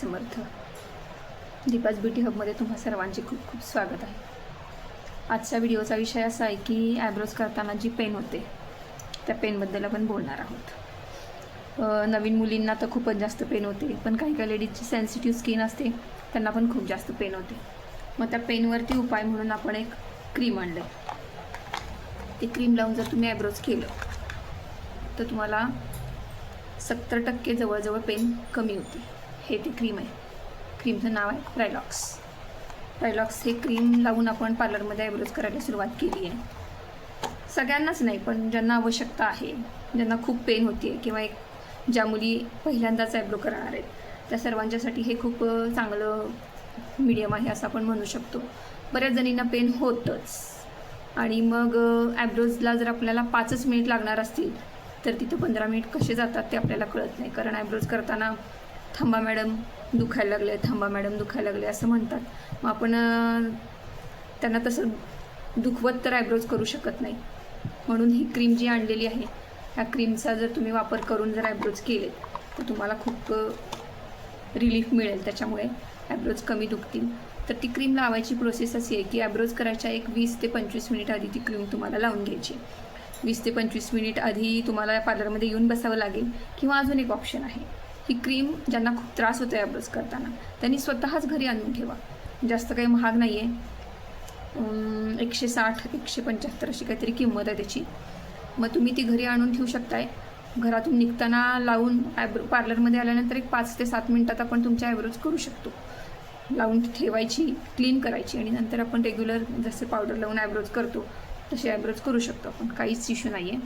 समर्थ. Deepa's beauty हबमध्ये तुम्हा सर्वांचे खूप खूप स्वागत आहे. आजच्या व्हिडिओचा विषय असा आहे की आयब्रोज करताना जी पेन होते त्या पेनबद्दल आपण बोलणार आहोत. नवीन मुलींना तर खूपच जास्त पेन होते, पण काही काही लेडीजची सेन्सिटिव्ह स्किन असते, त्यांना पण खूप जास्त पेन होते. मग त्या पेनवरती उपाय म्हणून आपण एक क्रीम आणलं. ती क्रीम लावून जर तुम्ही आयब्रोज केलं तर तुम्हाला 70% जवळजवळ पेन कमी होते. हे ती क्रीम आहे. क्रीमचं नाव आहे प्रायलॉक्स. प्रायलॉक्स हे क्रीम लावून आपण पार्लरमध्ये आयब्रोज करायला सुरुवात केली आहे. सगळ्यांनाच नाही, पण ज्यांना आवश्यकता आहे, ज्यांना खूप पेन होते किंवा ज्या मुली पहिल्यांदाच आयब्रो करणार आहेत, त्या सर्वांच्यासाठी हे खूप चांगलं मीडियम आहे असं आपण म्हणू शकतो. बऱ्याच जणींना पेन होतंच आणि मग आयब्रोजला जर आपल्याला 5च मिनिट लागणार असतील तर तिथं 15 मिनिट कसे जातात ते आपल्याला कळत नाही. कारण आयब्रोज करताना थांबा मॅडम दुखायला लागले, थांबा मॅडम दुखायला लागले असं म्हणतात. मग आपण त्यांना तसं दुखवत तर आयब्रोज करू शकत नाही. म्हणून ही क्रीम जी आणलेली आहे, ह्या क्रीमचा जर तुम्ही वापर करून जर आयब्रोज केले तर तुम्हाला खूप रिलीफ मिळेल. त्याच्यामुळे आयब्रोज कमी दुखतील. तर ती क्रीम लावायची प्रोसेस अशी आहे की आयब्रोज करायच्या 20 ते 25 मिनिट आधी ती क्रीम तुम्हाला लावून घ्यायची. 20 ते 25 मिनिट आधी तुम्हाला पार्लरमध्ये येऊन बसावं लागेल. किंवा अजून एक ऑप्शन आहे, ही क्रीम ज्यांना खूप त्रास होतो आयब्रोज करताना त्यांनी स्वतःच घरी आणून ठेवा. जास्त काही महाग नाही आहे, 160-175 अशी काहीतरी किंमत आहे त्याची. मग तुम्ही ती घरी आणून ठेवू शकताय. घरातून निघताना लावून पार्लरमध्ये आल्यानंतर 5 ते 7 मिनिटात आपण तुमच्या आयब्रोज करू शकतो. लावून ठेवायची, क्लीन करायची आणि नंतर आपण रेग्युलर जसे पावडर लावून आयब्रोज करतो तसे आयब्रोज करू शकतो आपण. काहीच इश्यू नाही आहे.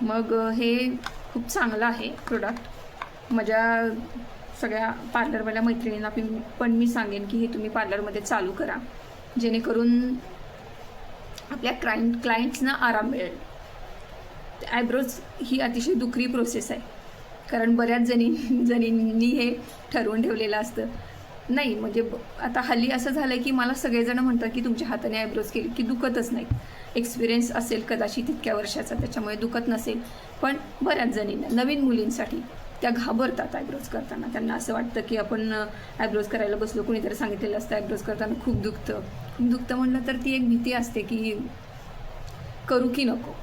मग हे खूप चांगलं आहे प्रोडक्ट. माझ्या सगळ्या पार्लरवाल्या मैत्रिणींना पण मी सांगेन की हे तुम्ही पार्लरमध्ये चालू करा, जेणेकरून आपल्या क्लायंट्सना आराम मिळेल. आयब्रोज ही अतिशय दुखरी प्रोसेस आहे. कारण बऱ्याच जणींनी हे ठरवून ठेवलेलं असतं, नाही म्हणजे आता हल्ली असं झालं आहे की मला सगळेजण म्हणतात की तुमच्या हाताने आयब्रोज केली की दुखतच नाही. एक्सपिरियन्स असेल कदाचित तितक्या वर्षाचा, त्याच्यामुळे दुखत नसेल. पण बऱ्याच जणींना, नवीन मुलींसाठी त्या घाबरतात आयब्रोज करताना. त्यांना असं वाटतं की आपण आयब्रोज करायला बसलो, कुणीतरी सांगितलेलं असतं आयब्रोज करताना खूप दुखतं म्हणलं तर ती एक भीती असते की करू की नको.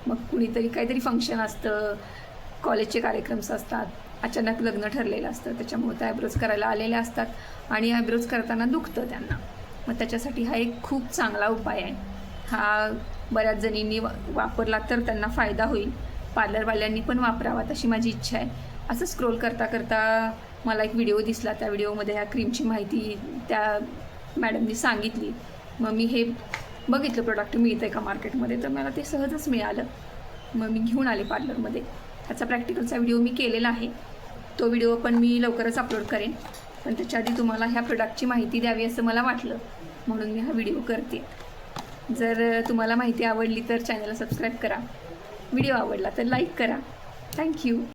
मग कुणीतरी काहीतरी फंक्शन असतं, कॉलेजचे कार्यक्रम असतात, अचानक लग्न ठरलेलं असतं, त्याच्यामुळे त्या आयब्रोज करायला आलेल्या असतात आणि आयब्रोज करताना दुखतं त्यांना. मग त्याच्यासाठी हा एक खूप चांगला उपाय आहे. हा बऱ्याच जणींनी वापरला तर त्यांना फायदा होईल. पार्लरवाल्यांनी पण वापरावा अशी माझी इच्छा आहे. असं स्क्रोल करता करता मला एक व्हिडिओ दिसला. त्या व्हिडिओमध्ये ह्या क्रीमची माहिती त्या मॅडमनी सांगितली. मग मी हे बघितलं प्रोडक्ट मिळतं आहे का मार्केटमध्ये, तर मला ते सहजच मिळालं. मग मी घेऊन आले पार्लरमध्ये. ह्याचा प्रॅक्टिकलचा व्हिडिओ मी केलेला आहे. तो व्हिडिओ पण मी लवकरच अपलोड करेन. पण त्याच्या आधी तुम्हाला ह्या प्रोडक्टची माहिती द्यावी असं मला वाटलं, म्हणून मी हा व्हिडिओ करते. जर तुम्हाला माहिती आवडली तर चॅनलला सबस्क्राईब करा. व्हिडिओ आवडला तर लाईक करा. थँक्यू.